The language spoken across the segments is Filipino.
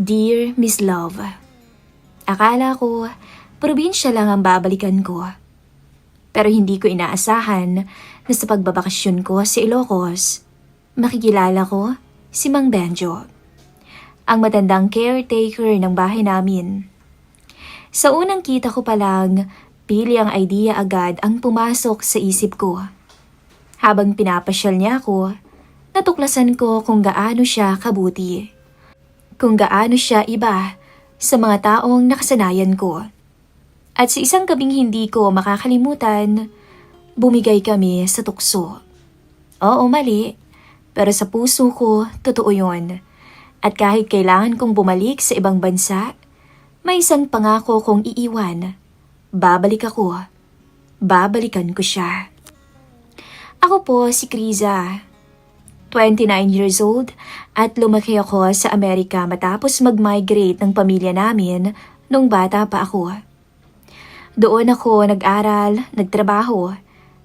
Dear Miss Love, akala ko probinsya lang ang babalikan ko. Pero hindi ko inaasahan na sa pagbabakasyon ko sa Ilocos, makikilala ko si Mang Benjo, ang matandang caretaker ng bahay namin. Sa unang kita ko pa lang, pili ang idea agad ang pumasok sa isip ko. Habang pinapasyal niya ako, natuklasan ko kung gaano siya kabuti. Kung gaano siya iba sa mga taong nakasanayan ko. At sa isang gabing hindi ko makakalimutan, bumigay kami sa tukso. Oo, mali, pero sa puso ko, totoo yun. At kahit kailangan kong bumalik sa ibang bansa, may isang pangako kong iiwan. Babalik ako. Babalikan ko siya. Ako po si Kriza. 29 years old at lumaki ako sa Amerika matapos mag-migrate ng pamilya namin nung bata pa ako. Doon ako nag-aral, nagtrabaho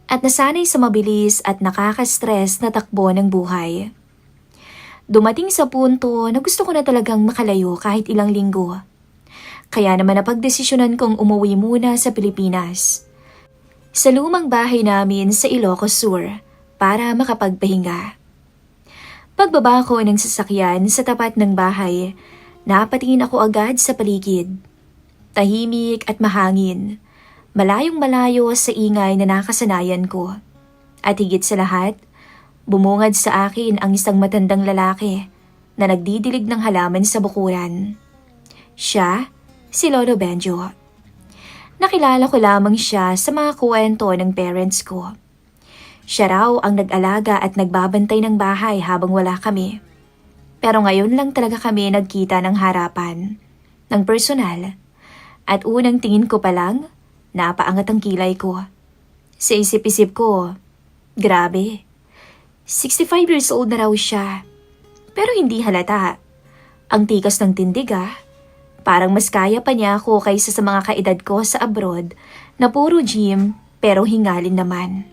at nasanay sa mabilis at nakaka-stress na takbo ng buhay. Dumating sa punto na gusto ko na talagang makalayo kahit ilang linggo. Kaya naman napagdesisyonan kong umuwi muna sa Pilipinas. Sa lumang bahay namin sa Ilocos Sur para makapagpahinga. Pagbaba ko ng sasakyan sa tapat ng bahay, napatingin ako agad sa paligid. Tahimik at mahangin, malayong malayo sa ingay na nakasanayan ko. At higit sa lahat, bumungad sa akin ang isang matandang lalaki na nagdidilig ng halaman sa bukuran. Siya, si Lolo Benjo. Nakilala ko lamang siya sa mga kwento ng parents ko. Siya raw ang nag-alaga at nagbabantay ng bahay habang wala kami. Pero ngayon lang talaga kami nagkita ng harapan, ng personal. At unang tingin ko pa lang, napaangat ang kilay ko. Sa isip-isip ko, grabe. 65 years old na raw siya. Pero hindi halata. Ang tikas ng tindig ah. Parang mas kaya pa niya ako kaysa sa mga kaedad ko sa abroad na puro gym pero hingalin naman.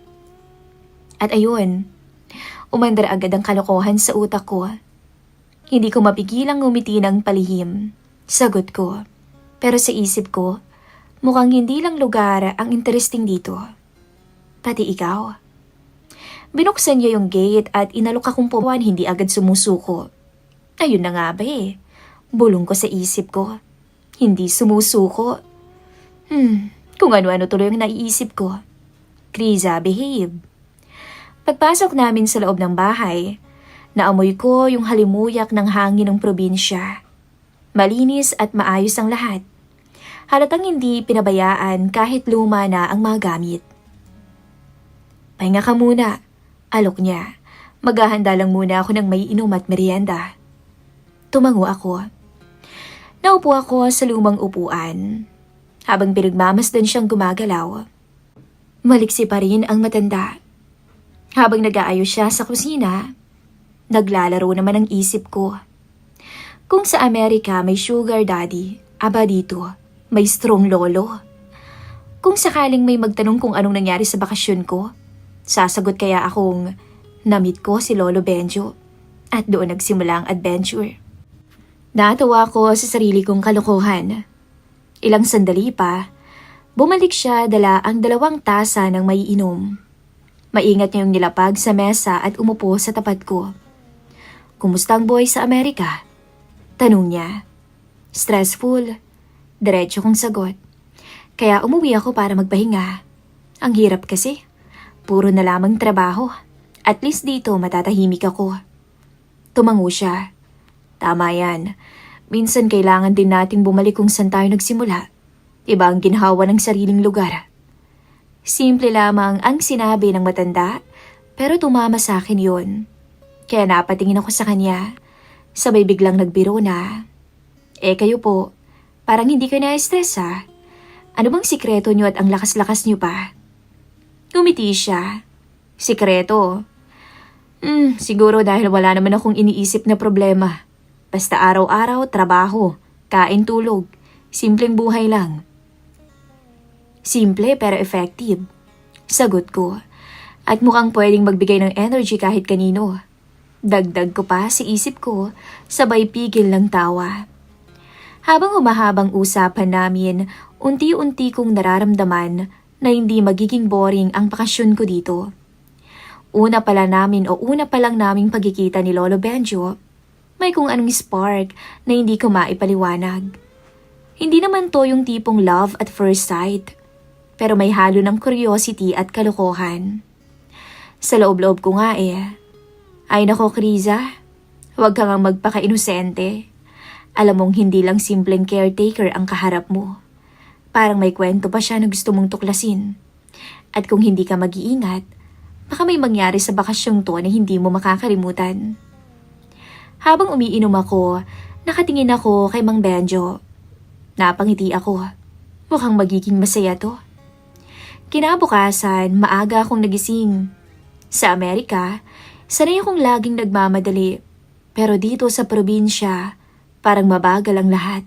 At ayun, umandar agad ang kalokohan sa utak ko. Hindi ko mapigilang ngumiti ng palihim. Sagot ko. Pero sa isip ko, mukhang hindi lang lugar ang interesting dito. Pati ikaw. Binuksan niya yung gate at inalok akong puwan, hindi agad sumusuko. Ayun na nga ba eh. Bulong ko sa isip ko. Hindi sumusuko. Kung ano-ano tuloy ang naiisip ko. Kriza, behave. Pagpasok namin sa loob ng bahay, naamoy ko yung halimuyak ng hangin ng probinsya. Malinis at maayos ang lahat. Halatang hindi pinabayaan kahit luma na ang mga gamit. Pahinga ka muna, alok niya. Maghahanda lang muna ako ng may inom at merienda. Tumango ako. Naupo ako sa lumang upuan. Habang pinagmamasdan siyang gumagalaw. Maliksi pa rin ang matanda. Habang nag-aayos siya sa kusina, naglalaro naman ang isip ko. Kung sa Amerika may sugar daddy, aba dito, may strong lolo. Kung sakaling may magtanong kung anong nangyari sa bakasyon ko, sasagot kaya akong na-meet ko si Lolo Benjo at doon nagsimula ang adventure. Natawa ko sa sarili kong kalokohan. Ilang sandali pa, bumalik siya dala ang 2 tasa ng may inom. Maingat niya yung nilapag sa mesa at umupo sa tapat ko. Kumusta ang buhay sa Amerika? Tanong niya. Stressful. Diretso kong sagot. Kaya umuwi ako para magpahinga. Ang hirap kasi. Puro na lamang trabaho. At least dito matatahimik ako. Tumango siya. Tama yan. Minsan kailangan din nating bumalik kung saan tayo nagsimula. Iba ang ginhawa ng sariling lugar. Simple lamang ang sinabi ng matanda, pero tumama sa akin yun. Kaya napatingin ako sa kanya, sabay biglang nagbiro na. Kayo po, parang hindi kayo na-stress ha? Ano bang sikreto niyo at ang lakas-lakas niyo pa? Ngumiti siya. Sikreto? Siguro dahil wala naman akong iniisip na problema. Basta araw-araw, trabaho, kain, tulog, simpleng buhay lang. Simple pero effective. Sagot ko. At mukhang pwedeng magbigay ng energy kahit kanino. Dagdag ko pa sa isip ko, sabay pigil ng tawa. Habang humahabang usapan namin, unti-unti kong nararamdaman na hindi magiging boring ang bakasyon ko dito. Una pa lang naming pagkikita ni Lolo Benjo, may kung anong spark na hindi ko maipaliwanag. Hindi naman to yung tipong love at first sight, pero may halo ng curiosity at kalokohan. Sa loob-loob ko nga eh. Ay nako, Kriza, huwag kang magpaka-inosente. Alam mong hindi lang simpleng caretaker ang kaharap mo. Parang may kwento pa siya na gusto mong tuklasin. At kung hindi ka mag-iingat, baka may mangyari sa bakasyong to na hindi mo makakalimutan. Habang umiinom ako, nakatingin ako kay Mang Benjo. Napangiti ako. Mukhang magiging masaya to. Kinabukasan, maaga akong nagising. Sa Amerika, sanay akong laging nagmamadali. Pero dito sa probinsya, parang mabagal ang lahat.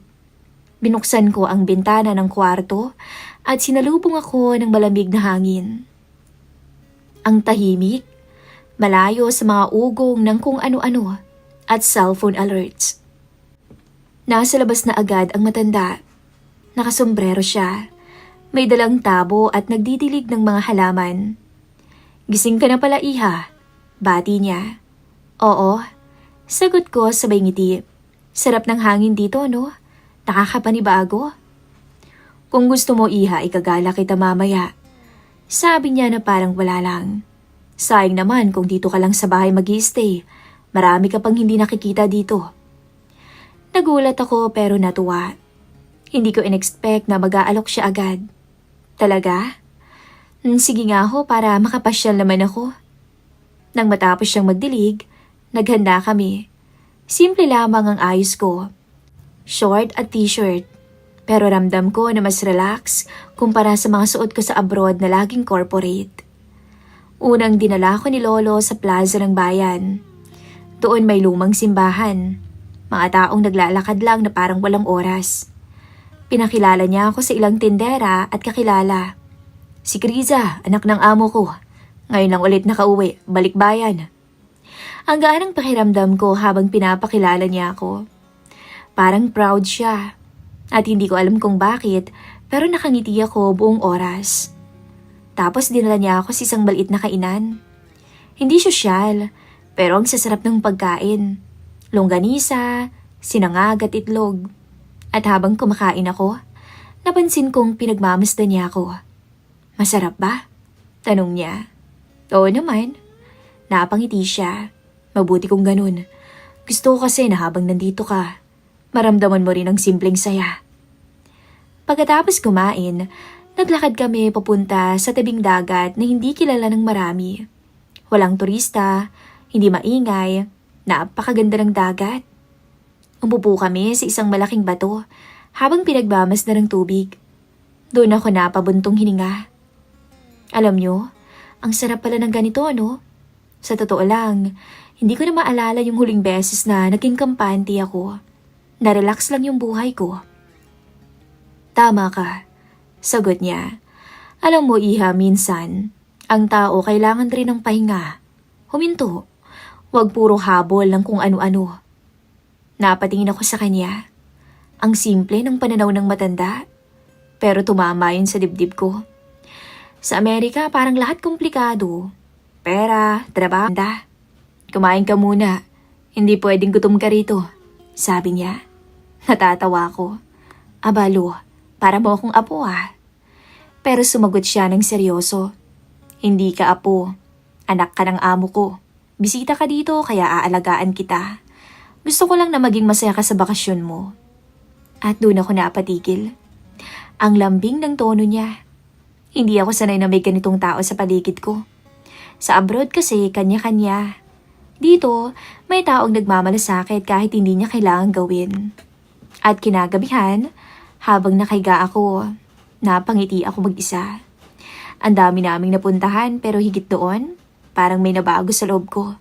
Binuksan ko ang bintana ng kwarto at sinalubong ako ng malamig na hangin. Ang tahimik, malayo sa mga ugong ng kung ano-ano at cellphone alerts. Nasa labas na agad ang matanda. Nakasombrero siya. May dalang tabo at nagdidilig ng mga halaman. Gising ka na pala, iha. Bati niya. Oo. Sagot ko sabay ngiti. Sarap ng hangin dito, no? Nakakapanibago. Kung gusto mo, iha, ikagala kita mamaya. Sabi niya na parang wala lang. Sayang naman kung dito ka lang sa bahay mag-i-stay. Marami ka pang hindi nakikita dito. Nagulat ako pero natuwa. Hindi ko in-expect na mag-aalok siya agad. Talaga? Sige nga ho para makapasyal naman ako. Nang matapos siyang magdilig, naghanda kami. Simple lamang ang ayos ko. Short at t-shirt. Pero ramdam ko na mas relax kumpara sa mga suot ko sa abroad na laging corporate. Unang dinala ko ni Lolo sa plaza ng bayan. Doon may lumang simbahan. Mga taong naglalakad lang na parang walang oras. Pinakilala niya ako sa ilang tindera at kakilala. Si Kriza, anak ng amo ko. Ngayon lang ulit nakauwi, balik bayan. Ang gaan ang pakiramdam ko habang pinapakilala niya ako. Parang proud siya. At hindi ko alam kung bakit, pero nakangiti ako buong oras. Tapos dinala niya ako sa isang maliit na kainan. Hindi sosyal, pero ang sasarap ng pagkain. Longganisa, sinangag at itlog. At habang kumakain ako, napansin kong pinagmamasdan niya ako. Masarap ba? Tanong niya. Oo naman. Napangiti siya. Mabuti kung ganun. Gusto ko kasi na habang nandito ka, maramdaman mo rin ang simpleng saya. Pagkatapos kumain, naglakad kami papunta sa tabing dagat na hindi kilala ng marami. Walang turista, hindi maingay, napakaganda ng dagat. Umupo kami sa isang malaking bato habang pinagmamasdan ng tubig. Doon ako napabuntong hininga. Alam nyo, ang sarap pala ng ganito, ano? Sa totoo lang, hindi ko na maalala yung huling beses na naging kampante ako. Na-relax lang yung buhay ko. Tama ka, sagot niya. Alam mo, iha, minsan, ang tao kailangan rin ng pahinga. Huminto, huwag puro habol ng kung ano-ano. Napatingin ako sa kanya. Ang simple ng pananaw ng matanda, pero tumama yun sa dibdib ko. Sa Amerika, parang lahat komplikado. Pera, trabaho. Kumain ka muna. Hindi pwedeng gutom ka rito. Sabi niya. Natatawa ko. Abalo, para mo akong apo ah. Pero sumagot siya ng seryoso. Hindi ka apo. Anak ka ng amo ko. Bisita ka dito kaya aalagaan kita. Gusto ko lang na maging masaya ka sa bakasyon mo. At doon ako napatigil. Ang lambing ng tono niya. Hindi ako sanay na may ganitong tao sa paligid ko. Sa abroad kasi kanya-kanya. Dito, may taong nagmamalasakit kahit hindi niya kailangan gawin. At kinagabihan, habang nakahiga ako, napangiti ako mag-isa. Ang dami naming napuntahan pero higit doon, parang may nabago sa loob ko.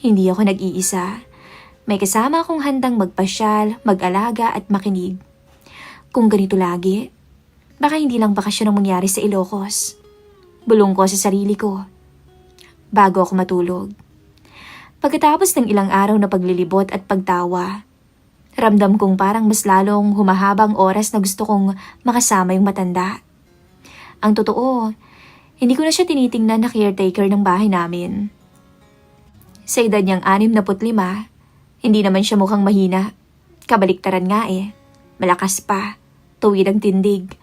Hindi ako nag-iisa. May kasama akong handang magpasyal, mag-alaga at makinig. Kung ganito lagi, baka hindi lang bakasyon ang mangyari sa Ilocos. Bulong ko sa sarili ko. Bago ako matulog. Pagkatapos ng ilang araw na paglilibot at pagtawa, Ramdam kong parang mas lalong humahabang oras na gusto kong makasama yung matanda. Ang totoo, hindi ko na siya tinitingnan na caretaker ng bahay namin. Sa edad niyang 65, hindi naman siya mukhang mahina. Kabaliktaran nga eh. Malakas pa, tuwid ang tindig,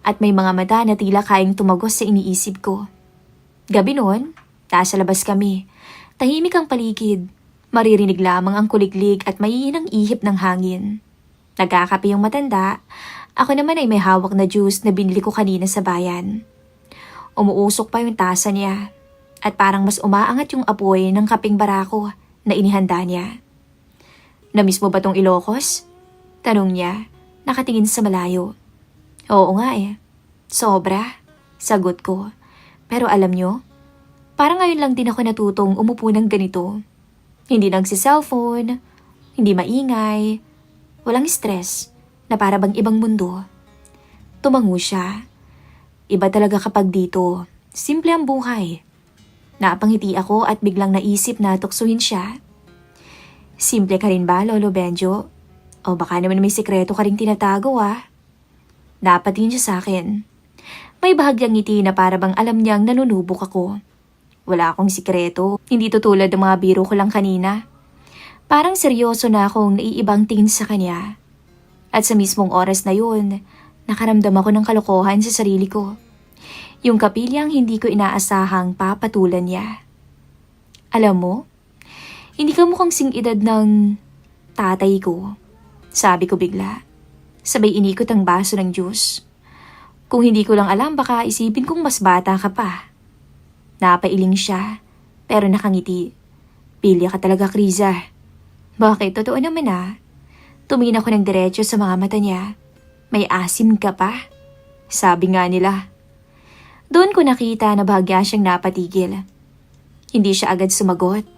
at may mga mata na tila kayang tumagos sa iniisip ko. Gabi noon, nasa labas kami. Tahimik ang paligid. Maririnig lamang ang kuliglig at maiinang ihip ng hangin. Nagkakape yung matanda. Ako naman ay may hawak na juice na binili ko kanina sa bayan. Umuusok pa yung tasa niya at parang mas umaangat yung apoy ng kaping barako na inihanda niya. "Namiss mo ba tong Ilocos?" Tanong niya, nakatingin sa malayo. "Oo nga eh. Sobra," sagot ko. Pero alam nyo, parang ngayon lang din ako natutong umupo ng ganito. Hindi nagsi-cellphone, hindi maingay, walang stress, na para bang ibang mundo. Tumango siya. Iba talaga kapag dito, simple ang buhay. Napangiti ako at biglang naisip na tuksuhin siya. "Simple ka rin ba, Lolo Benjo? O baka naman may sikreto ka ring tinatago ah?" Napatingin siya sa akin. May bahagyang ngiti na para bang alam niyang nanunubok ako. Wala akong sikreto, hindi tutulad ng mga biro ko lang kanina. Parang seryoso na akong naiibang tingin sa kanya. At sa mismong oras na yun, nakaramdam ako ng kalokohan sa sarili ko. Yung kapilyang hindi ko inaasahang papatulan niya. "Alam mo, hindi ka mukhang sing-edad ng tatay ko," sabi ko bigla. Sabay inikot ang baso ng juice. "Kung hindi ko lang alam, baka isipin kong mas bata ka pa." Napailing siya, pero nakangiti. "Pilya ka talaga, Kriza." "Bakit? Totoo naman ah." Tumingin ako ng diretso sa mga mata niya. "May asim ka pa?" sabi nga nila. Doon ko nakita na bahagya siyang napatigil. Hindi siya agad sumagot.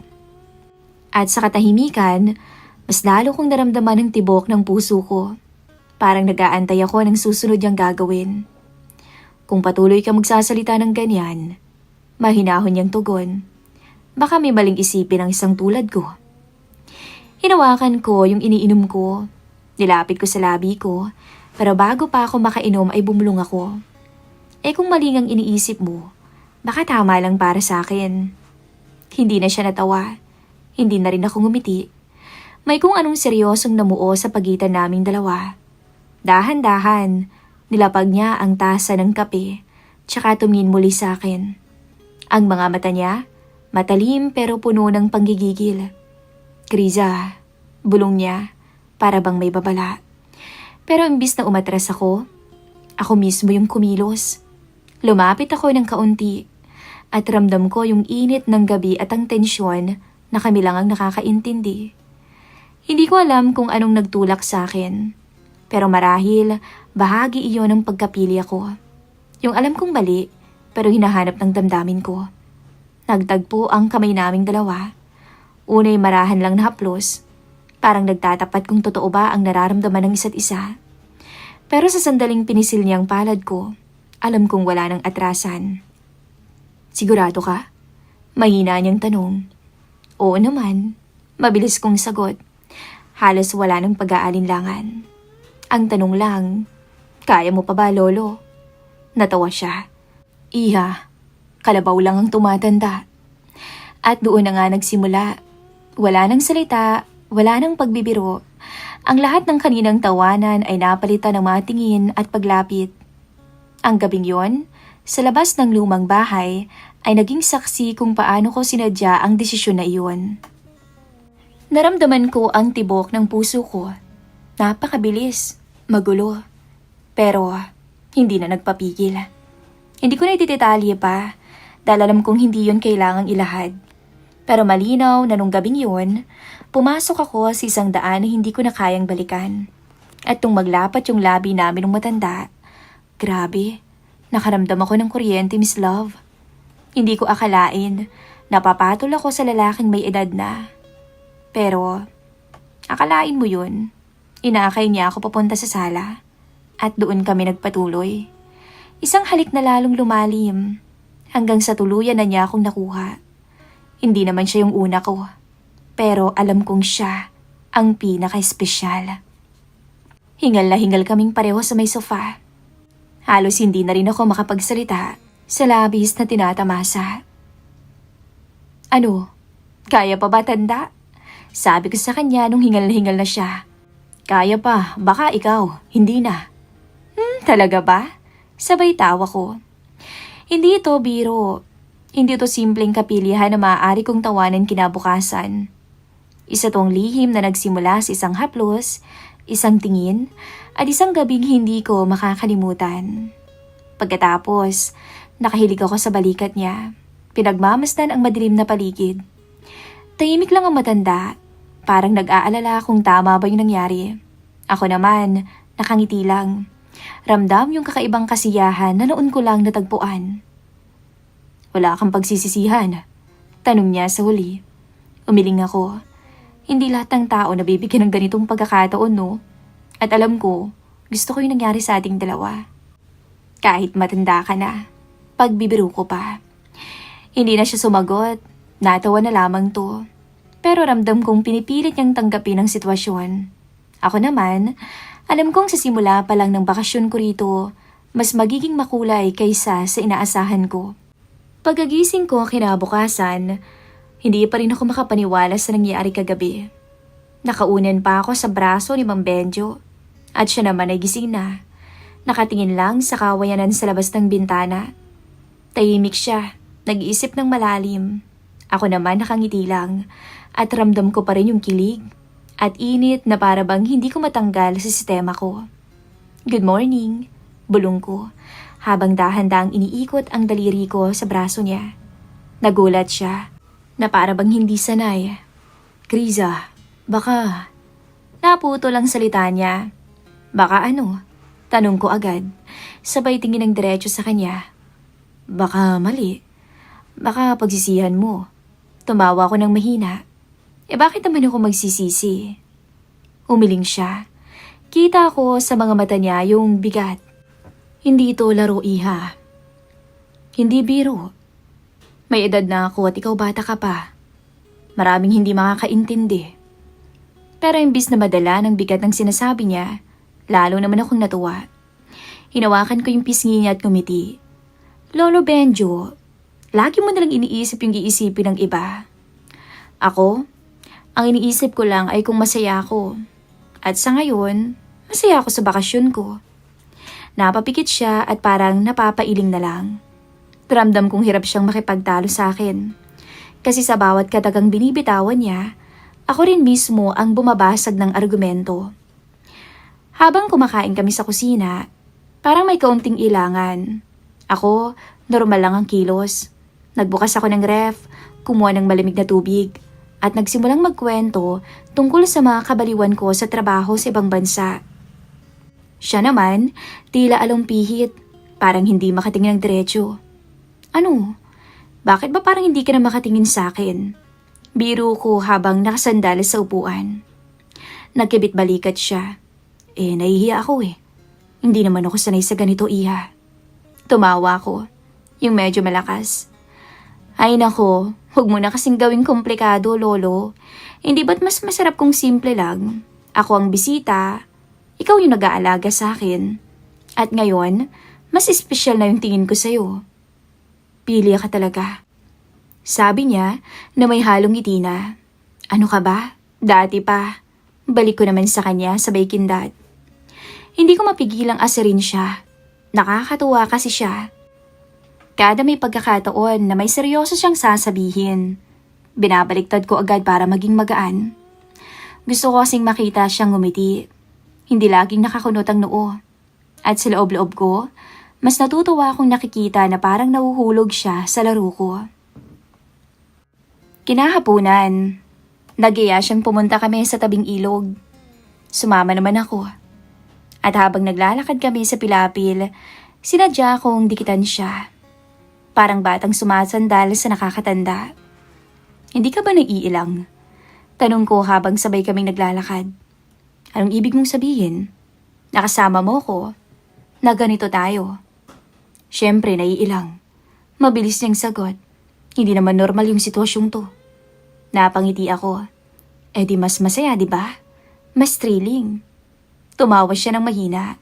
At sa katahimikan, mas lalo kong naramdaman ang tibok ng puso ko. Parang nag-aantay ako ng susunod niyang gagawin. Kung patuloy ka magsasalita ng ganyan, mahinahon niyang tugon, baka may maling isipin ang isang tulad ko. Hinawakan ko yung iniinom ko. Nilapit ko sa labi ko, pero bago pa ako makainom ay bumulong ako. Kung mali ang iniisip mo, baka tama lang para sa akin. Hindi na siya natawa. Hindi na rin ako ngumiti. May kung anong seryosong namuo sa pagitan naming dalawa. Dahan-dahan, nilapag niya ang tasa ng kape, tsaka tumingin muli sa akin. Ang mga mata niya, matalim pero puno ng panggigigil. "Kriza," bulong niya, para bang may babala. Pero imbis na umatras ako mismo yung kumilos. Lumapit ako ng kaunti at ramdam ko yung init ng gabi at ang tensyon na kami lang ang nakakaintindi. Hindi ko alam kung anong nagtulak sa akin, pero marahil bahagi iyon ng pagkapili ako. Yung alam kong mali, pero hinahanap ng damdamin ko. Nagtagpo ang kamay naming dalawa. Una'y marahan lang na haplos. Parang nagtatapat kung totoo ba ang nararamdaman ng isa't isa. Pero sa sandaling pinisil niyang palad ko, alam kong wala nang atrasan. "Sigurado ka?" Mahina niyang tanong. "Oo naman." Mabilis kong sagot. Halos wala nang pag-aalinlangan. Ang tanong lang, "Kaya mo pa ba, Lolo?" Natawa siya. "Iha, kalabaw lang ang tumatanda." At doon na nga nagsimula. Wala nang salita, wala nang pagbibiro. Ang lahat ng kaninang tawanan ay napalitan ng mga tingin at paglapit. Ang gabing yon, sa labas ng lumang bahay, ay naging saksi kung paano ko sinadya ang desisyon na iyon. Naramdaman ko ang tibok ng puso ko. Napakabilis, magulo, pero hindi na nagpapigil. Hindi ko na itidetalye pa dahil alam kong hindi yon kailangang ilahad. Pero malinaw na nung gabing yun, pumasok ako sa isang daan na hindi ko na kayang balikan. At nung maglapat yung labi namin ng matanda, grabe, nakaramdam ako ng kuryente, Miss Love. Hindi ko akalain, napapatol ako sa lalaking may edad na. Pero, akalain mo yun, inaakay niya ako papunta sa sala. At doon kami nagpatuloy. Isang halik na lalong lumalim, hanggang sa tuluyan na niya akong nakuha. Hindi naman siya yung una ko, pero alam kong siya ang pinaka-espesyal. Hingal na hingal kaming pareho sa may sofa. Halos hindi na rin ako makapagsalita sa labis na tinatamasa. Ano? Kaya pa ba, tanda? Sabi ko sa kanya nung hingal na siya. Kaya pa, baka ikaw, hindi na. Talaga ba? Sabay tawa ko. Hindi ito biro. Hindi ito simpleng kapilihan na maaari kong tawanan kinabukasan. Isa tong lihim na nagsimula sa isang haplos, isang tingin, at isang gabing hindi ko makakalimutan. Pagkatapos, nakahilig ako sa balikat niya. Pinagmamasdan ang madilim na paligid. Tahimik lang ang matanda, parang nag-aalala kung tama ba yung nangyari. Ako naman, nakangiti lang. Ramdam yung kakaibang kasiyahan na noon ko lang natagpuan. Wala kang pagsisisihan? Tanong niya sa huli. Umiling ako. Hindi lahat ng tao nabibigyan ng ganitong pagkakataon, no? At alam ko, gusto ko yung nangyari sa ating dalawa. Kahit matanda ka na, pagbibiro ko pa. Hindi na siya sumagot, natawa na lamang to. Pero ramdam kong pinipilit niyang tanggapin ang sitwasyon. Ako naman, alam kong sa simula pa lang ng bakasyon ko rito, mas magiging makulay kaysa sa inaasahan ko. Pagkagising ko kinabukasan, hindi pa rin ako makapaniwala sa nangyari kagabi. Nakaunan pa ako sa braso ni Mang Benjo at siya naman ay gising na. Nakatingin lang sa kawayanan sa labas ng bintana. Tahimik siya, nag-iisip ng malalim. Ako naman nakangiti lang at ramdam ko pa rin yung kilig at init na para bang hindi ko matanggal sa sistema ko. Good morning, bulong ko habang dahan-dahang iniikot ang daliri ko sa braso niya. Nagulat siya na para bang hindi sanay. Kriza, baka... Naputo lang salita niya. Baka ano? Tanong ko agad, sabay tingin ng diretso sa kanya. Baka mali. Baka pagsisihan mo. Tumawa ko ng mahina. Bakit naman ako magsisisi? Umiling siya. Kita ko sa mga mata niya yung bigat. Hindi ito laro, iha. Hindi biro. May edad na ako at ikaw bata ka pa. Maraming hindi makakaintindi. Pero imbis na madala ng bigat ng sinasabi niya, lalo naman akong natuwa. Hinawakan ko yung pisngi niya at ngumiti. Lolo Benjo, lagi mo nalang iniisip yung iisipin ng iba. Ako, ang iniisip ko lang ay kung masaya ako. At sa ngayon, masaya ako sa bakasyon ko. Napapikit siya at parang napapailing na lang. Ramdam kong hirap siyang makipagtalo sa akin. Kasi sa bawat katagang binibitawan niya, ako rin mismo ang bumabasag ng argumento. Habang kumakain kami sa kusina, parang may kaunting ilangan. Ako, normal lang ang kilos. Nagbukas ako ng ref, kumuha ng malamig na tubig, at nagsimulang magkwento tungkol sa mga kabaliwan ko sa trabaho sa ibang bansa. Siya naman, tila alumpihit, parang hindi makatingin ng diretso. Ano? Bakit ba parang hindi ka na makatingin sa akin? Biro ko habang nakasandal sa upuan. Nagkibit balikat siya. Nahihiya ako eh. Hindi naman ako sanay sa ganito, iha. Tumawa ko, yung medyo malakas. Ay nako, huwag mo na kasing gawing komplikado, lolo. Hindi ba't mas masarap kung simple lang? Ako ang bisita, ikaw yung nag-aalaga sa akin. At ngayon, mas espesyal na yung tingin ko sa'yo. Pili ka talaga. Sabi niya na may halong ngiti na. Ano ka ba? Dati pa. Balik ko naman sa kanya sabay kindat. Hindi ko mapigilang asirin siya. Nakakatuwa kasi siya. Kada may pagkakataon na may seryoso siyang sasabihin, binabaliktad ko agad para maging magaan. Gusto ko kasing makita siyang ngumiti. Hindi laging nakakunot ang noo. At sa loob-loob ko, mas natutuwa akong nakikita na parang nahuhulog siya sa laro ko. Kinahapunan, nag-iya siyang pumunta kami sa tabing ilog. Sumama naman ako. At habang naglalakad kami sa pilapil, sinadya kong dikitan siya. Parang batang sumasandal sa nakakatanda. Hindi ka ba naiilang? Tanong ko habang sabay kaming naglalakad. Anong ibig mong sabihin? Nakasama mo ko? Na ganito tayo? Siyempre naiilang. Mabilis niyang sagot. Hindi naman normal yung sitwasyong to. Napangiti ako. Di mas masaya, di ba? Mas thrilling. Tumawa siya ng mahina.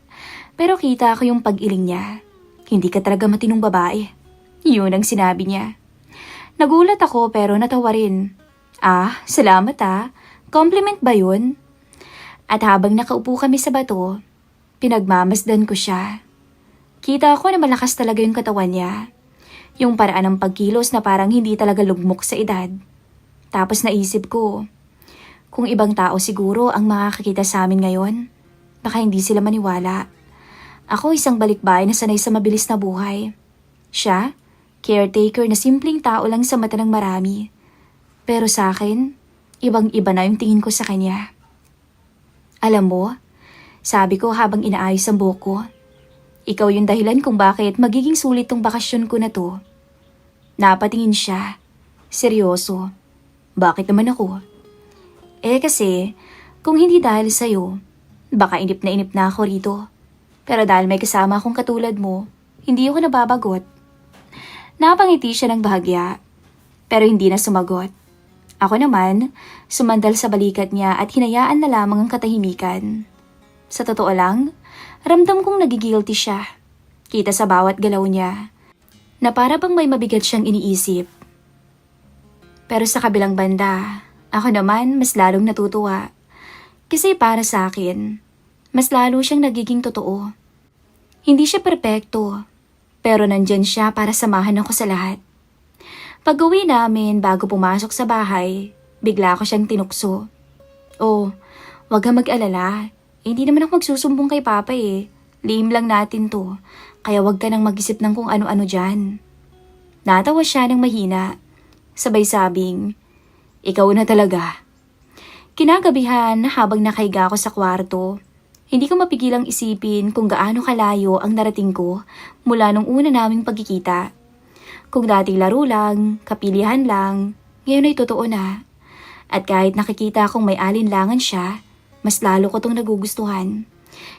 Pero kita ko yung pag-iling niya. Hindi ka talaga matinong babae. Yun ang sinabi niya. Nagulat ako pero natawa rin. Ah, salamat ah. Compliment ba yun? At habang nakaupo kami sa bato, pinagmamasdan ko siya. Kita ko na malakas talaga yung katawan niya. Yung paraan ng pagkilos na parang hindi talaga lugmok sa edad. Tapos naisip ko, kung ibang tao siguro ang makakakita sa amin ngayon, baka hindi sila maniwala. Ako isang balikbayan na sanay sa mabilis na buhay. Siya, caretaker na simpleng tao lang sa mata ng marami. Pero sa akin, ibang-iba na yung tingin ko sa kanya. Alam mo, sabi ko habang inaayos ang buhok ko, ikaw yung dahilan kung bakit magiging sulit tong bakasyon ko na to. Napatingin siya. Seryoso. Bakit naman ako? Kasi, kung hindi dahil sa'yo, baka inip na ako rito. Pero dahil may kasama akong katulad mo, hindi ako nababagot. Napangiti siya ng bahagya, pero hindi na sumagot. Ako naman, sumandal sa balikat niya at hinayaan na lamang ang katahimikan. Sa totoo lang, ramdam kong nagigilty siya. Kita sa bawat galaw niya, na para bang may mabigat siyang iniisip. Pero sa kabilang banda, ako naman mas lalong natutuwa. Kasi para sa akin, mas lalo siyang nagiging totoo. Hindi siya perpekto, pero nandyan siya para samahan ako sa lahat. Pag-uwi namin bago pumasok sa bahay, bigla ko siyang tinukso. Oh, wag kang mag-alala. Hindi naman ako magsusumbong kay Papa eh. Lihim lang natin to, kaya wag ka nang mag-isip ng kung ano-ano dyan. Natawa siya ng mahina. Sabay sabing, ikaw na talaga. Kinagabihan habang nakahiga ako sa kwarto, hindi ko mapigilang isipin kung gaano kalayo ang narating ko mula nung una naming pagkikita. Kung dati laro lang, kapilihan lang, ngayon ay totoo na. At kahit nakikita kong may alinlangan siya, mas lalo ko tong nagugustuhan.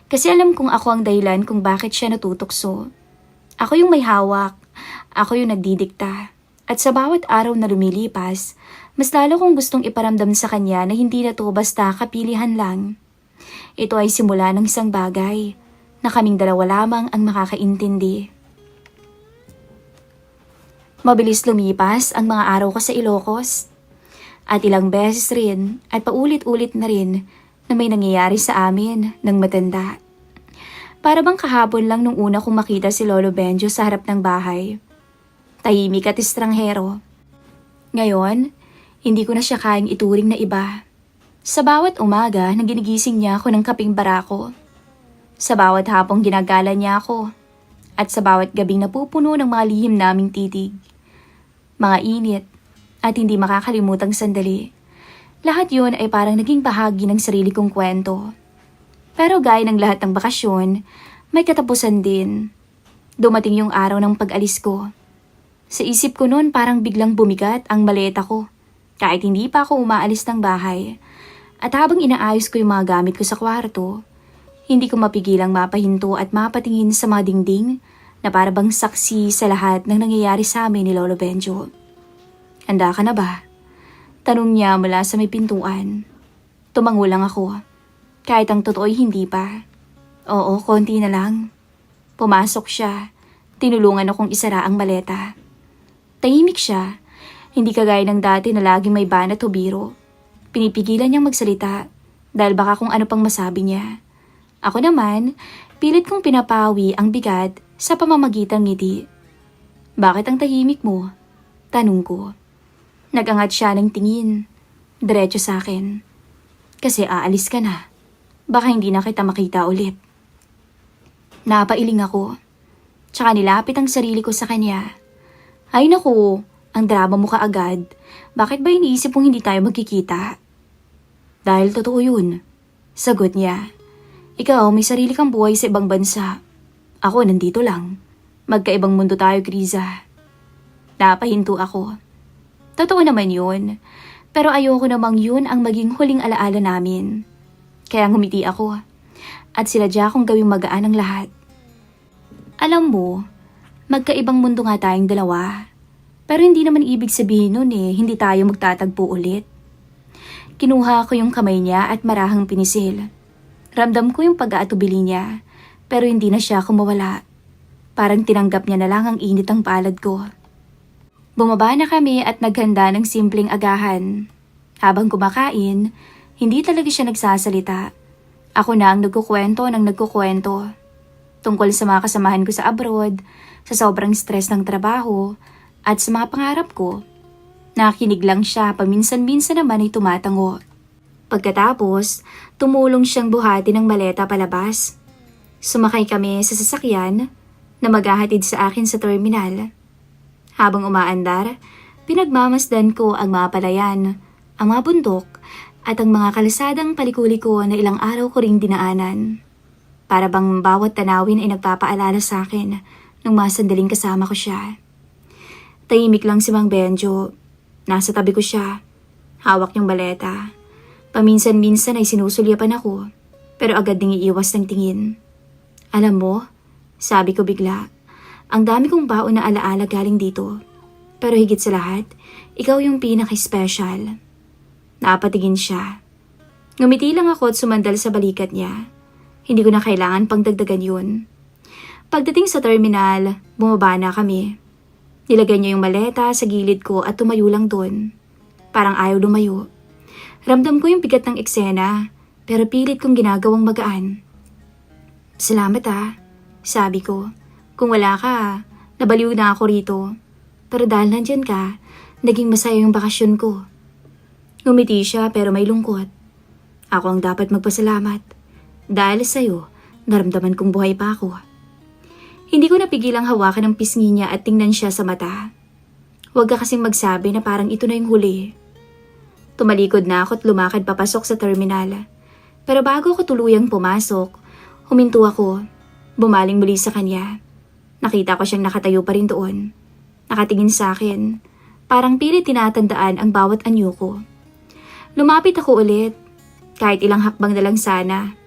Kasi alam kong ako ang dahilan kung bakit siya natutokso. Ako yung may hawak, ako yung nagdidikta. At sa bawat araw na lumilipas, mas lalo kong gustong iparamdam sa kanya na hindi na to basta kapilihan lang. Ito ay simula ng isang bagay na kaming dalawa lamang ang makakaintindi. Mabilis lumipas ang mga araw ko sa Ilocos. At ilang beses rin at paulit-ulit na rin na may nangyayari sa amin ng matanda. Para bang kahapon lang nung una kong makita si Lolo Benjo sa harap ng bahay. Tahimik at estranghero. Ngayon, hindi ko na siya kayang ituring na iba. Sa bawat umaga na ginigising niya ako ng kaping barako. Sa bawat hapong ginagala niya ako. At sa bawat gabing napupuno ng mga lihim naming titig. Mga init at hindi makakalimutang sandali. Lahat yun ay parang naging bahagi ng sarili kong kwento. Pero gaya ng lahat ng bakasyon, may katapusan din. Dumating yung araw ng pag-alis ko. Sa isip ko noon parang biglang bumigat ang maleta ko, kahit hindi pa ako umaalis ng bahay. At habang inaayos ko yung mga gamit ko sa kwarto, hindi ko mapigilang mapahinto at mapatingin sa mga dingding na para bang saksi sa lahat ng nangyayari sa amin ni Lolo Benjo. Handa ka na ba? Tanong niya mula sa may pintuan. Tumango lang ako, kahit ang totoo'y hindi pa. Oo, konti na lang. Pumasok siya, tinulungan akong isara ang maleta. Tahimik siya, hindi kagaya ng dati na laging may banat o biro. Pinipigilan niyang magsalita dahil baka kung ano pang masabi niya. Ako naman, pilit kong pinapawi ang bigat sa pamamagitang ngiti. Bakit ang tahimik mo? Tanong ko. Nagangat siya ng tingin, diretso sa akin. Kasi aalis ka na. Baka hindi na kita makita ulit. Napailing ako. Tsaka nilapit ang sarili ko sa kanya. Ay naku, ang drama mo kaagad. Bakit ba iniisip mong hindi tayo magkikita? Dahil totoo yun. Sagot niya. Ikaw, may sarili kang buhay sa ibang bansa. Ako, nandito lang. Magkaibang mundo tayo, Kriza. Napahinto ako. Totoo naman yun. Pero ayoko namang yun ang maging huling alaala namin. Kaya ngumiti ako. At sinadya kong gawing magaan ang lahat. Alam mo, magkaibang mundo nga tayong dalawa. Pero hindi naman ibig sabihin nun hindi tayo magtatagpo ulit. Kinuha ko yung kamay niya at marahang pinisil. Ramdam ko yung pag-aatubili niya, pero hindi na siya kumawala. Parang tinanggap niya na lang ang init ng palad ko. Bumaba na kami at naghanda ng simpleng agahan. Habang kumakain, hindi talaga siya nagsasalita. Ako na ang nagkukwento ng nagkukwento. Tungkol sa mga kasamahan ko sa abroad, sa sobrang stress ng trabaho, at sa mga pangarap ko. Nakikinig lang siya, paminsan-minsan naman ay tumatango. Pagkatapos, tumulong siyang buhati ng maleta palabas. Sumakay kami sa sasakyan na maghahatid sa akin sa terminal. Habang umaandar, pinagmamasdan ko ang mga palayan, ang mga bundok, at ang mga kalasadang palikuliko na ilang araw ko ring dinaanan. Para bang bawat tanawin ay nagpapaalala sa akin nung mga sandaling kasama ko siya. Tahimik lang si Mang Benjo. Nasa tabi ko siya. Hawak yung maleta. Paminsan-minsan ay sinusulyapan ako, pero agad ding iiwas ng tingin. Alam mo, sabi ko bigla, ang dami kong baon na alaala galing dito. Pero higit sa lahat, ikaw yung pinaka-special. Napatigin siya. Ngumiti lang ako at sumandal sa balikat niya. Hindi ko na kailangan pang dagdagan yun. Pagdating sa terminal, bumaba na kami. Nilagay niya yung maleta sa gilid ko at tumayo lang doon. Parang ayaw lumayo. Ramdam ko yung bigat ng eksena, pero pilit kong ginagawang magaan. Salamat sabi ko. Kung wala ka, nabaliw na ako rito. Pero dahil nandyan ka, naging masaya yung bakasyon ko. Ngumiti siya pero may lungkot. Ako ang dapat magpasalamat. Dahil sa'yo, naramdaman kong buhay pa ako. Hindi ko napigilang hawakan ang pisngi niya at tingnan siya sa mata. Huwag ka kasing magsabi na parang ito na yung huli. Tumalikod na ako at lumakad papasok sa terminal. Pero bago ko tuluyang pumasok, huminto ako. Bumaling muli sa kanya. Nakita ko siyang nakatayo pa rin doon. Nakatingin sa akin. Parang pilit tinatandaan ang bawat anyo ko. Lumapit ako ulit. Kahit ilang hakbang na lang sana,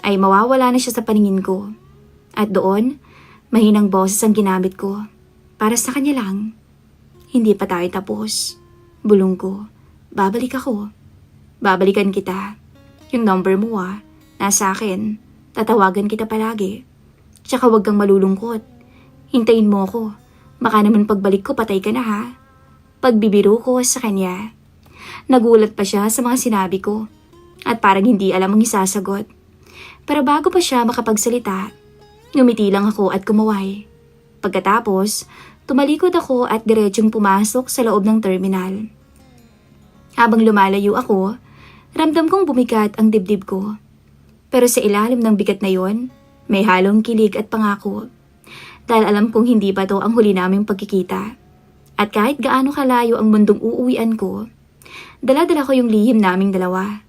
ay mawawala na siya sa paningin ko. At doon, mahinang boses ang ginamit ko. Para sa kanya lang. Hindi pa tayo tapos. Bulong ko. Babalik ako. Babalikan kita. Yung number mo nasa akin. Tatawagan kita palagi. Tsaka huwag kang malulungkot. Hintayin mo ako. Baka naman pagbalik ko patay ka na Pagbibiro ko sa kanya. Nagulat pa siya sa mga sinabi ko. At parang hindi alam ang isasagot. Pero bago pa siya makapagsalita, ngumiti lang ako at kumaway. Pagkatapos, tumalikod ako at diretsyong pumasok sa loob ng terminal. Habang lumalayo ako, ramdam kong bumigat ang dibdib ko. Pero sa ilalim ng bigat na yon, may halong kilig at pangako. Dahil alam kong hindi pa to ang huli naming pagkikita. At kahit gaano kalayo ang mundong uuwian ko, dala-dala ko yung lihim naming dalawa.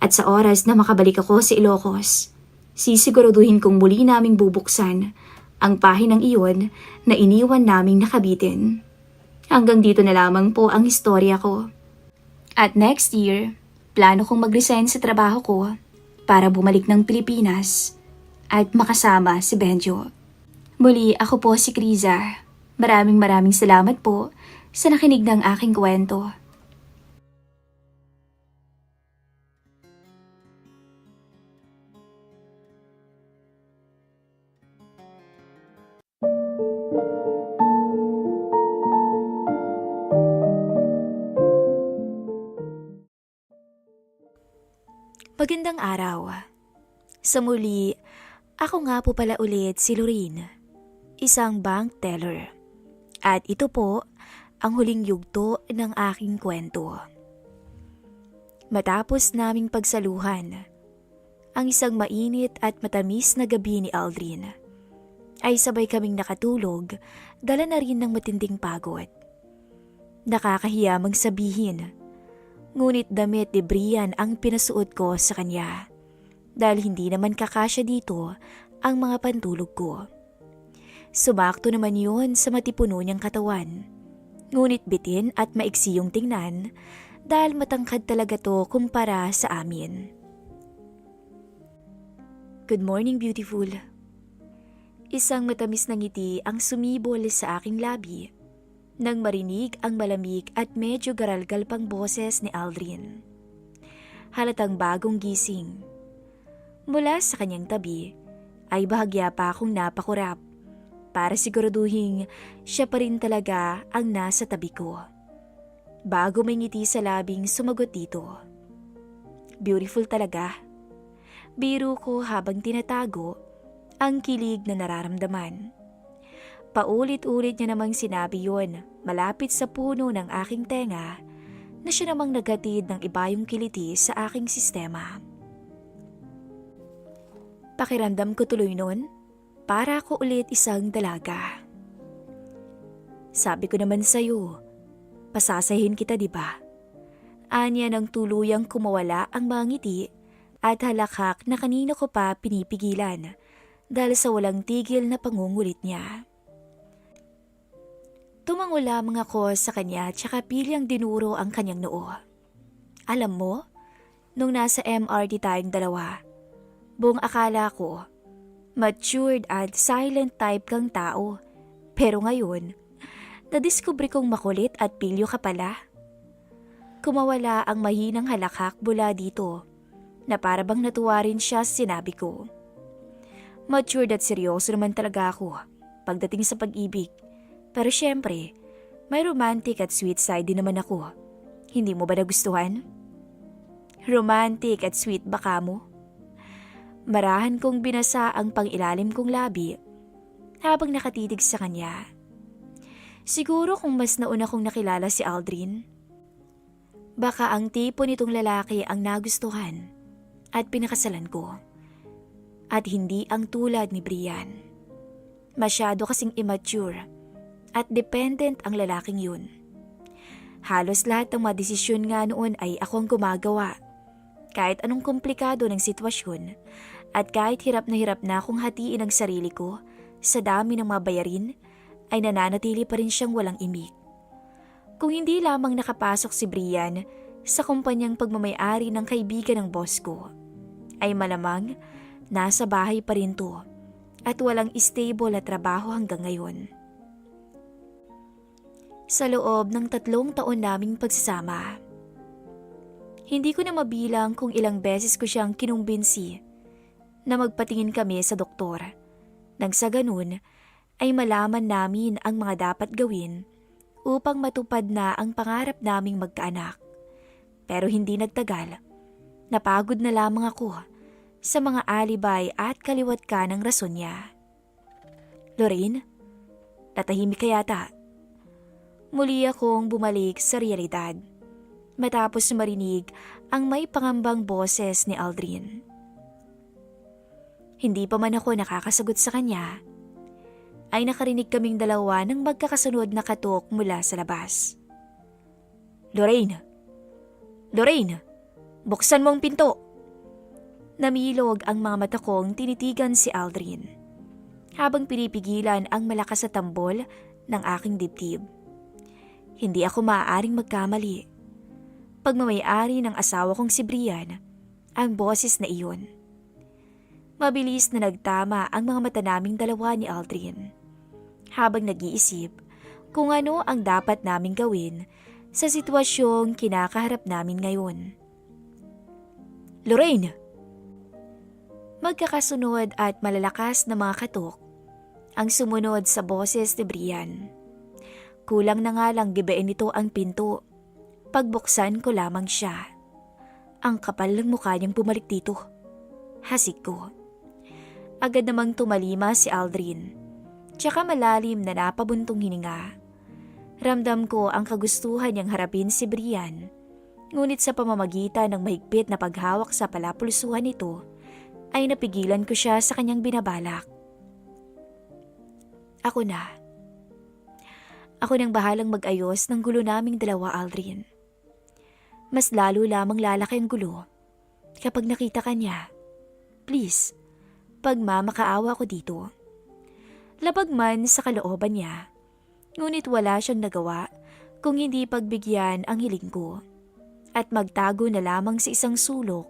At sa oras na makabalik ako sa Ilocos, sisiguraduhin kong muli naming bubuksan ang pahinang iyon na iniwan naming nakabitin. Hanggang dito na lamang po ang istorya ko. At next year, plano kong mag-resign sa trabaho ko para bumalik ng Pilipinas at makasama si Benjo. Muli, ako po si Criza. Maraming salamat po sa nakinig ng aking kwento. Magandang araw. Sa muli, ako nga po pala ulit si Lorene, isang bank teller. At ito po ang huling yugto ng aking kwento. Matapos naming pagsaluhan, ang isang mainit at matamis na gabi ni Aldrin, ay sabay kaming nakatulog, dala na rin ng matinding pagod. Nakakahiya magsabihin, ngunit damit ni Brian ang pinasuot ko sa kanya dahil hindi naman kakasya dito ang mga pantulog ko. Sumakto naman yun sa matipuno niyang katawan, ngunit bitin at maiksi yung tingnan dahil matangkad talaga to kumpara sa amin. Good morning, beautiful. Isang matamis na ngiti ang sumibol sa aking labi nang marinig ang malamig at medyo garalgal pang boses ni Aldrin. Halatang bagong gising. Mula sa kanyang tabi, ay bahagya pa akong napakurap para siguraduhin siya pa rin talaga ang nasa tabi ko. Bago may ngiti sa labing sumagot dito. Beautiful talaga. Biro ko habang tinatago ang kilig na nararamdaman. Paulit-ulit niya namang sinabi yon malapit sa puno ng aking tenga na siya namang naghatid ng ibayong kiliti sa aking sistema. Pakiramdam ko tuloy nun, para ako ulit isang dalaga. Sabi ko naman sa'yo, pasasahin kita diba? Anya nang tuluyang kumawala ang mga ngiti at halakhak na kanina ko pa pinipigilan dahil sa walang tigil na pangungulit niya. Tumango lamang ako sa kanya tsaka pilyang dinuro ang kanyang noo. Alam mo, nung nasa MRT tayong dalawa, buong akala ko, matured at silent type kang tao. Pero ngayon, nadiskubre kong makulit at pilyo ka pala. Kumawala ang mahinang halakhak mula dito na para bang natuwa rin siya sa sinabi ko. Matured at seryoso naman talaga ako pagdating sa pag-ibig. Pero syempre, may romantic at sweet side din naman ako. Hindi mo ba nagustuhan? Romantic at sweet ba ka mo? Marahan kong binasa ang pangilalim kong labi habang nakatitig sa kanya. Siguro kung mas nauna kong nakilala si Aldrin, baka ang tipo nitong lalaki ang nagustuhan at pinakasalan ko. At hindi ang tulad ni Brian. Masyado kasing immature at dependent ang lalaking yun. Halos lahat ng mga desisyon nga noon ay ako ang gumagawa. Kahit anong komplikado ng sitwasyon at kahit hirap na akong hatiin ang sarili ko sa dami ng mga bayarin, ay nananatili pa rin siyang walang imik. Kung hindi lamang nakapasok si Brian sa kumpanyang pagmamayari ng kaibigan ng boss ko, ay malamang nasa bahay pa rin to at walang stable na trabaho hanggang ngayon. Sa loob ng 3 taon naming pagsasama, hindi ko na mabilang kung ilang beses ko siyang kinumbinsi na magpatingin kami sa doktor. Nang sa ganun ay malaman namin ang mga dapat gawin upang matupad na ang pangarap naming magkaanak. Pero hindi nagtagal, napagod na lamang ako sa mga alibay at kaliwat ka ng rason niya. Lorraine, natahimik ka yata. Muli akong bumalik sa realidad matapos marinig ang may pangambang boses ni Aldrin. Hindi pa man ako nakakasagot sa kanya, ay nakarinig kaming dalawa ng magkakasunod na katok mula sa labas. Lorraine! Lorraine! Buksan mo ang pinto! Namilog ang mga mata kong tinitigan si Aldrin habang pinipigilan ang malakas na tambol ng aking dibdib. Hindi ako maaaring magkamali. Pagmamayari ng asawa kong si Brian, ang boses na iyon. Mabilis na nagtama ang mga mata naming dalawa ni Aldrin habang nag-iisip kung ano ang dapat naming gawin sa sitwasyong kinakaharap namin ngayon. Lorraine! Magkakasunod at malalakas na mga katok ang sumunod sa boses ni Brian. Kulang na nga lang gibain nito ang pinto. Pagbuksan ko lamang siya. Ang kapal ng mukha niyang bumalik dito. Hasik ko. Agad namang tumalima si Aldrin. Tsaka malalim na napabuntong hininga. Ramdam ko ang kagustuhan niyang harapin si Brian. Ngunit sa pamamagitan ng mahigpit na paghawak sa palapulsuhan nito, ay napigilan ko siya sa kanyang binabalak. Ako na. Ako nang bahalang mag-ayos ng gulo naming dalawa, Aldrin. Mas lalo lamang lalaki ang gulo kapag nakita ka niya. Please, pagmamakaawa ko dito. Labag man sa kalooban niya, ngunit wala siyang nagawa kung hindi pagbigyan ang hiling ko at magtago na lamang sa isang sulok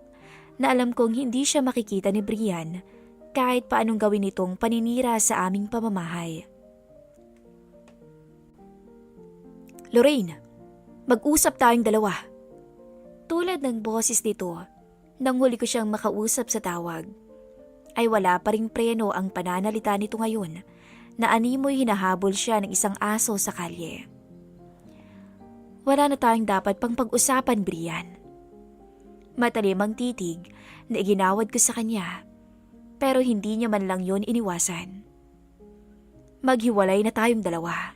na alam kong hindi siya makikita ni Brian kahit paanong gawin itong paninira sa aming pamamahay. Lorraine, mag-usap tayong dalawa. Tulad ng boses nito, nang huli ko siyang makausap sa tawag, ay wala pa ring preno ang pananalita nito ngayon na animoy hinahabol siya ng isang aso sa kalye. Wala na tayong dapat pang pag-usapan, Brian. Matalim ang titig na iginawad ko sa kanya, pero hindi niya man lang yon iniwasan. Maghiwalay na tayong dalawa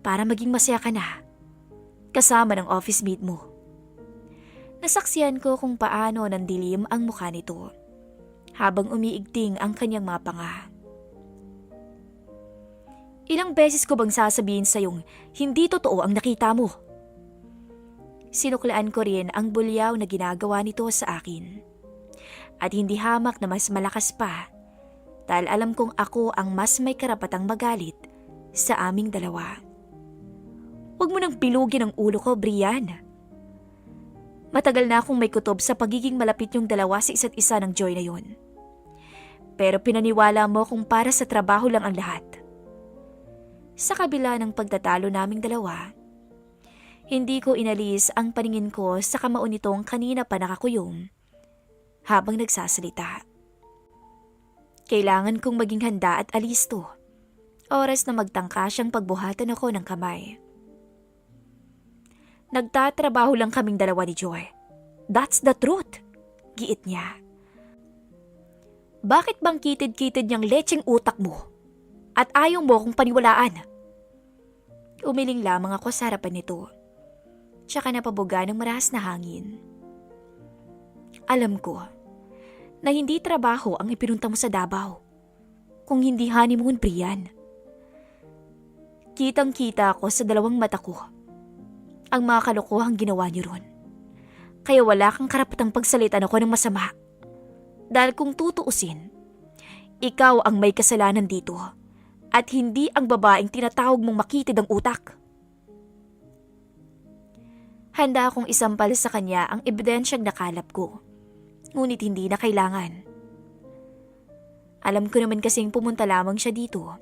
para maging masaya ka na kasama ng office mate mo. Nasaksihan ko kung paano nandilim ang mukha nito habang umiigting ang kanyang mga panga. Ilang beses ko bang sasabihin sa'yong hindi totoo ang nakita mo? Sinuklaan ko rin ang bulyaw na ginagawa nito sa akin. At hindi hamak na mas malakas pa dahil alam kong ako ang mas may karapatang magalit sa aming dalawa. Huwag mo nang bilugin ang ulo ko, Brian. Matagal na akong may kutob sa pagiging malapit yung dalawa sa isa't isa ng Joy na yun. Pero pinaniwala mo kung para sa trabaho lang ang lahat. Sa kabila ng pagtatalo naming dalawa, hindi ko inalis ang paningin ko sa kamao nitong kanina pa nakakuyom habang nagsasalita. Kailangan kong maging handa at alisto. Oras na magtangka siyang pagbuhatan ako ng kamay. Nagtatrabaho lang kaming dalawa ni Joy. That's the truth, giit niya. Bakit bang kitid-kitid niyang lecheng utak mo? At ayaw mo kong paniwalaan? Umiling lamang ako sa harapan nito. Tsaka napabuga ng maras na hangin. Alam ko na hindi trabaho ang ipinunta mo sa Davao. Kung hindi honeymoon, Brian. Kitang-kita ako sa dalawang mata ko ang mga kalokohang ginawa niyo ron. Kaya wala kang karapatang pagsalitan ako ng masama. Dahil kung tutuusin, ikaw ang may kasalanan dito at hindi ang babaeng tinatawag mong makitid ang utak. Handa akong isampal sa kanya ang ebidensyang nakalap ko, ngunit hindi na kailangan. Alam ko naman kasing pumunta lamang siya dito,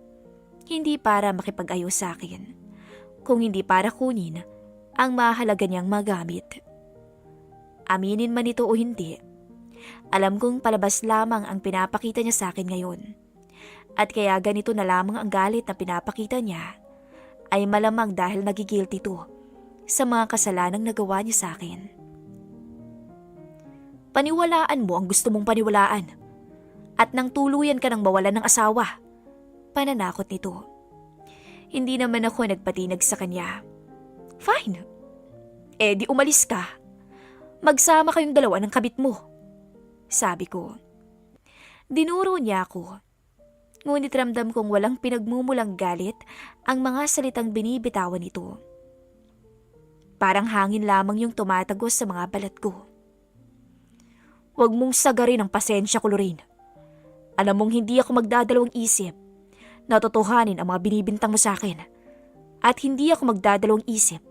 hindi para makipag-ayos sa akin, kung hindi para kunin ang mahalaga niyang magamit. Aminin man ito o hindi, alam kong palabas lamang ang pinapakita niya sa akin ngayon. At kaya ganito na lamang ang galit na pinapakita niya ay malamang dahil nagigilty ito sa mga kasalanang nagawa niya sa akin. Paniwalaan mo ang gusto mong paniwalaan at nang tuluyan ka ng mawalan ng asawa. Pananakot nito. Hindi naman ako nagpatinag sa kanya. Fine. Eh di umalis ka. Magsama kayong dalawa ng kabit mo. Sabi ko. Dinuro niya ako. Ngunit ramdam kong walang pinagmumulang galit ang mga salitang binibitawan nito. Parang hangin lamang yung tumatagos sa mga balat ko. Huwag mong sagarin ang pasensya ko, Lorraine. Alam mong hindi ako magdadalawang isip na totohanin ang mga binibintang mo sa akin. At hindi ako magdadalawang isip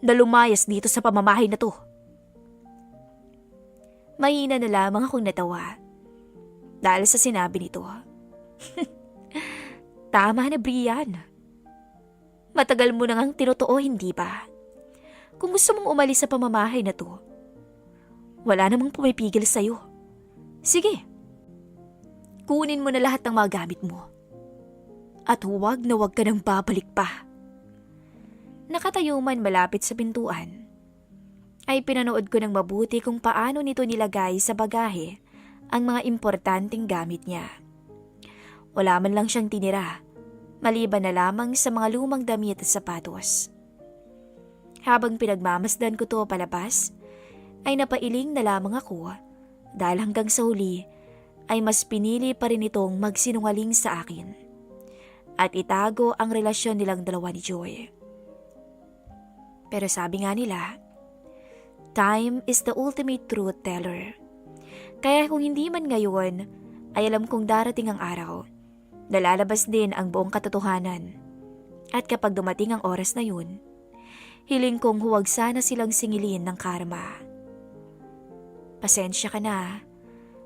na lumayas dito sa pamamahay na to. Mahina na lamang akong natawa dahil sa sinabi nito. Tama na, Brian. Matagal mo na ngang tinotoo, hindi ba? Kung gusto mong umalis sa pamamahay na to, wala namang pumipigil sa'yo. Sige, kunin mo na lahat ng mga gamit mo. At huwag na huwag ka nang babalik pa. Nakatayo man malapit sa pintuan, ay pinanood ko ng mabuti kung paano nito nilagay sa bagahe ang mga importanteng gamit niya. Wala man lang siyang tinira, maliban na lamang sa mga lumang damit at sapatos. Habang pinagmamasdan ko to palabas, ay napailing na lamang ako dahil hanggang sa huli ay mas pinili pa rin itong magsinungaling sa akin at itago ang relasyon nilang dalawa ni Joy. Pero sabi nga nila, time is the ultimate truth teller. Kaya kung hindi man ngayon, ay alam kong darating ang araw. Nalalabas din ang buong katotohanan. At kapag dumating ang oras na yun, hiling kong huwag sana silang singilin ng karma. Pasensya ka na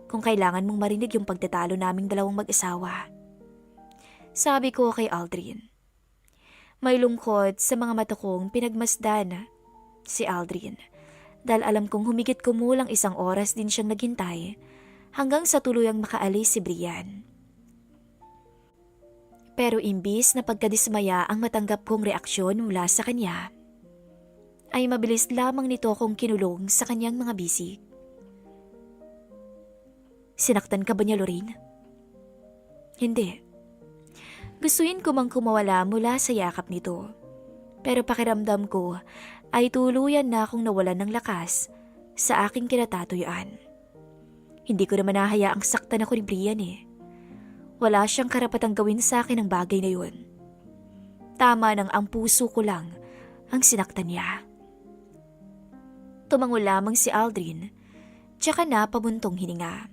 kung kailangan mong marinig yung pagtatalo naming dalawang mag-asawa. Sabi ko kay Aldrin. May lungkot sa mga mata kong pinagmasdan si Aldrin dahil alam kong humigit kumulang 1 oras din siyang naghintay hanggang sa tuluyang makaalis si Brian. Pero imbis na pagkadismaya ang matanggap kong reaksyon mula sa kanya, ay mabilis lamang nito akong kinulong sa kanyang mga bisig. Sinaktan ka ba niya, Lorraine? Hindi. Gustuin ko mang kumawala mula sa yakap nito. Pero pakiramdam ko ay tuluyan na akong nawalan ng lakas sa aking kinatatuyuan. Hindi ko naman nahayaang saktan ako ni Brian eh. Wala siyang karapatang gawin sa akin ang bagay na yun. Tama nang ang puso ko lang ang sinaktan niya. Tumango lamang si Aldrin, tsaka na pabuntong hininga.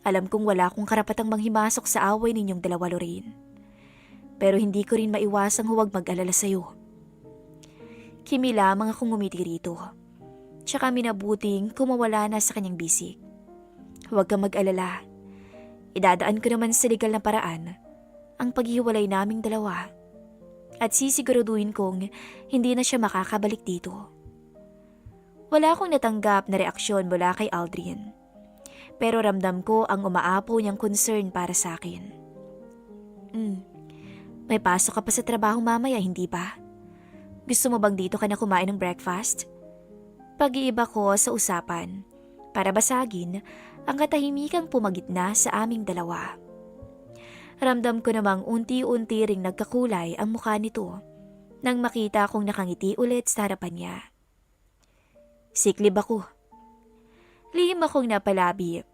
Alam kong wala akong karapatang manghimasok sa away ninyong dalawa, Lorraine. Pero hindi ko rin maiwasang huwag mag-alala sa'yo. Kimi lamang akong ngumiti rito, tsaka minabuting kumawala na sa kanyang bisig. Huwag kang mag-alala. Idadaan ko naman sa legal na paraan ang paghiwalay naming dalawa at sisiguraduhin kong hindi na siya makakabalik dito. Wala akong natanggap na reaksyon mula kay Aldrin, pero ramdam ko ang umaapo niyang concern para sa akin. May pasok ka pa sa trabaho mamaya, hindi ba? Gusto mo bang dito ka na kumain ng breakfast? Pag-iiba ko sa usapan para basagin ang katahimikang pumagitna sa aming dalawa. Ramdam ko namang unti-unti ring nagkakulay ang mukha nito nang makita kong nakangiti ulit sa harapan niya. Siklib ako. Lihim akong napalabi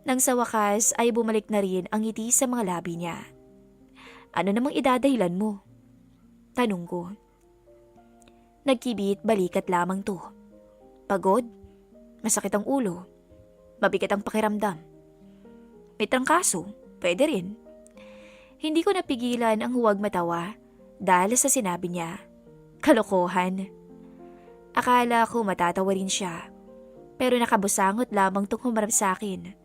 nang sa wakas ay bumalik na rin ang ngiti sa mga labi niya. Ano namang idadahilan mo? Tanong ko. Nagkibit balikat lamang to. Pagod? Masakit ang ulo? Mabigat ang pakiramdam? May trangkaso? Pwede rin. Hindi ko napigilan ang huwag matawa dahil sa sinabi niya. Kalokohan. Akala ko matatawa rin siya, pero nakabusangot lamang tong humarap sa akin.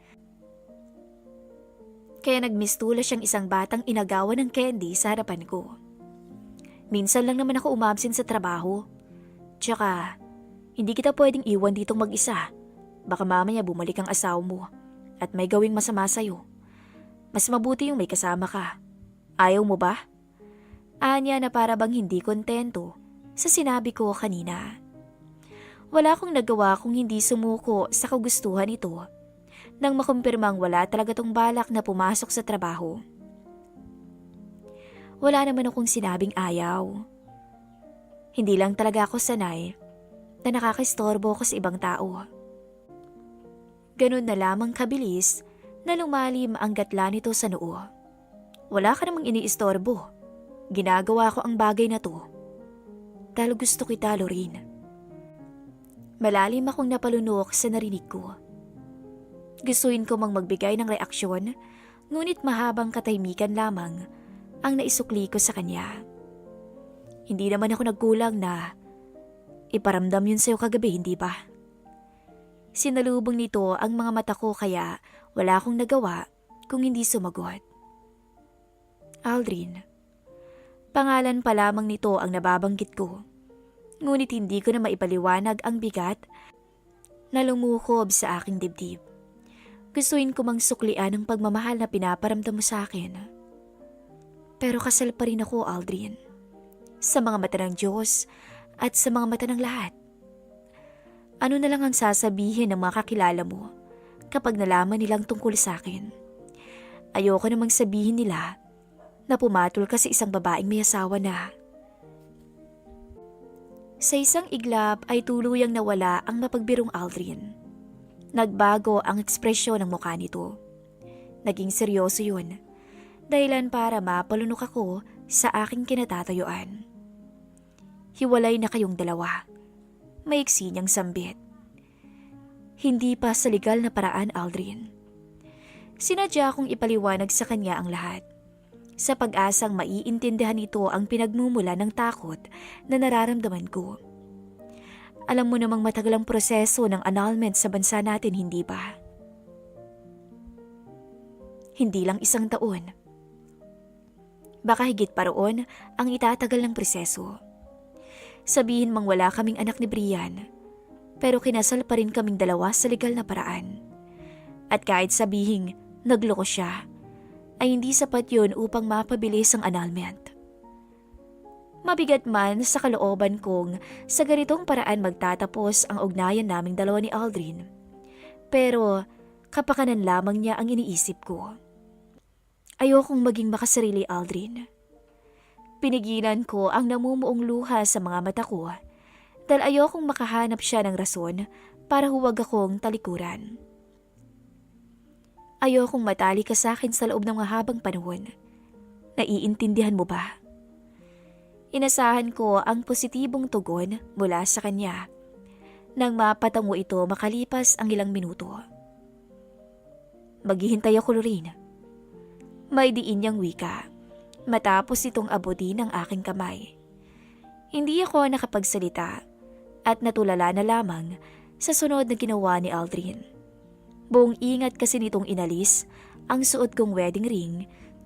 Kaya nagmistula siyang isang batang inagawan ng candy sa harapan ko. Minsan lang naman ako umabsent sa trabaho. Tsaka, hindi kita pwedeng iwan ditong mag-isa. Baka mamaya bumalik ang asawa mo at may gawing masama sa'yo. Mas mabuti yung may kasama ka. Ayaw mo ba? Anya na para bang hindi kontento sa sinabi ko kanina. Wala akong nagawa kung hindi sumuko sa kagustuhan ito nang makumpirmang wala talaga tong balak na pumasok sa trabaho. Wala naman akong sinabing ayaw. Hindi lang talaga ako sanay na nakakaistorbo ko sa ibang tao. Ganun na lamang kabilis na lumalim ang gatla nito sa noo. Wala ka namang iniistorbo. Ginagawa ko ang bagay na to dahil gusto kita, Lorraine. Malalim akong napalunok sa narinig ko. Gustuin ko mang magbigay ng reaksyon, ngunit mahabang katahimikan lamang ang naisukli ko sa kanya. Hindi naman ako nagkulang na iparamdam yun sa'yo kagabi, hindi ba? Sinalubong nito ang mga mata ko kaya wala akong nagawa kung hindi sumagot. Aldrin. Pangalan pa lamang nito ang nababanggit ko. Ngunit hindi ko na maipaliwanag ang bigat na lumukob sa aking dibdib. Gustuin ko mang suklian ang pagmamahal na pinaparamdam mo sa akin. Pero kasal pa rin ako, Aldrin. Sa mga mata ng Diyos at sa mga mata ng lahat. Ano na lang ang sasabihin ng mga kakilala mo kapag nalaman nilang tungkol sa akin? Ayoko namang sabihin nila na pumatol ka sa isang babaeng may asawa na. Sa isang iglap ay tuluyang nawala ang mapagbirong Aldrin. Nagbago ang ekspresyon ng mukha nito. Naging seryoso yun, dahilan para mapalunok ako sa aking kinatatayuan. Hiwalay na kayong dalawa. Maiksi niyang sambit. Hindi pa sa legal na paraan, Aldrin. Sinadya kong ipaliwanag sa kanya ang lahat, sa pag-asang maiintindihan nito ang pinagmumula ng takot na nararamdaman ko. Alam mo namang matagal ang proseso ng annulment sa bansa natin, hindi ba? Hindi lang 1 taon. Baka higit pa roon ang itatagal ng proseso. Sabihin mang wala kaming anak ni Brian, pero kinasal pa rin kaming dalawa sa legal na paraan. At kahit sabihing nagloko siya, ay hindi sapat yun upang mapabilis ang annulment. Mabigat man sa kalooban kong sa ganitong paraan magtatapos ang ugnayan naming dalawa ni Aldrin. Pero kapakanan lamang niya ang iniisip ko. Ayokong maging makasarili, Aldrin. Pinigilan ko ang namumuong luha sa mga mata ko dahil ayokong makahanap siya ng rason para huwag akong talikuran. Ayokong matali ka sa akin sa loob ng mahabang panahon. Naiintindihan mo ba? Inasahan ko ang positibong tugon mula sa kanya nang mapatango ito makalipas ang ilang minuto. Maghihintay ako, Lorraine. May diin niyang wika matapos itong abutin ng aking kamay. Hindi ako nakapagsalita at natulala na lamang sa sunod na ginawa ni Aldrin. Buong ingat kasi nitong inalis ang suot kong wedding ring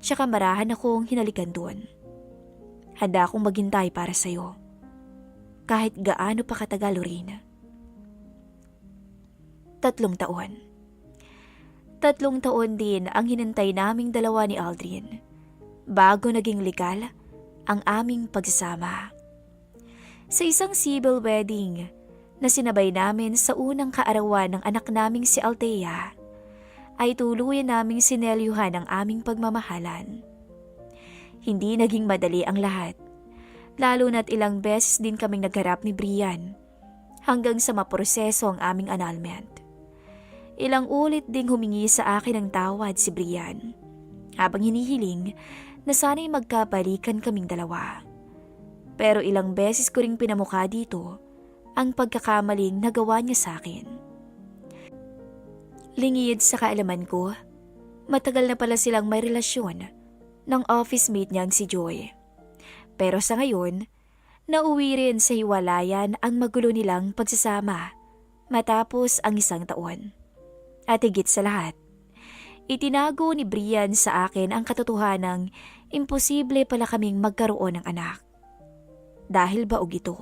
tsaka marahan akong hinalikan doon. Handa akong maghintay para sa'yo. Kahit gaano pa katagal, Lorraine. 3 taon. 3 taon din ang hinintay naming dalawa ni Aldrin bago naging legal ang aming pagsasama. Sa isang civil wedding na sinabay namin sa unang kaarawan ng anak naming si Althea, ay tuluyan naming sinelyuhan ang aming pagmamahalan. Hindi naging madali ang lahat, lalo na't ilang beses din kaming nagharap ni Brian hanggang sa maproseso ang aming annulment. Ilang ulit ding humingi sa akin ng tawad si Brian, habang hinihiling na sana'y magkabalikan kaming dalawa. Pero ilang beses ko ring pinamukha dito ang pagkakamaling nagawa niya sa akin. Lingid sa kaalaman ko, matagal na pala silang may relasyon ng office mate niyang si Joy. Pero sa ngayon, nauwi rin sa hiwalayan ang magulo nilang pagsasama matapos ang 1 taon. At higit sa lahat, itinago ni Brian sa akin ang katotohanang imposible pala kaming magkaroon ng anak. Dahil baog ito.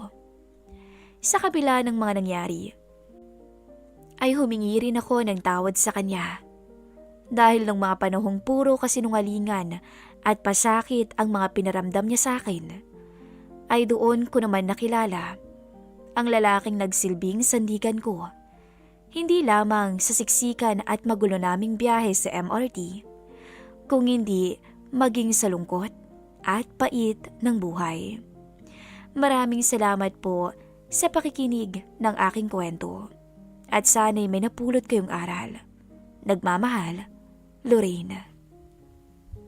Sa kabila ng mga nangyari, ay humingi rin ako ng tawad sa kanya. Dahil ng mga panahong puro kasinungalingan at pasakit ang mga pinaramdam niya sa akin, ay doon ko naman nakilala ang lalaking nagsilbing sandigan ko. Hindi lamang sa siksikan at magulo naming biyahe sa MRT, kung hindi maging sa lungkot at pait ng buhay. Maraming salamat po sa pakikinig ng aking kwento. At sana'y may napulot kayong aral. Nagmamahal, Lorraine.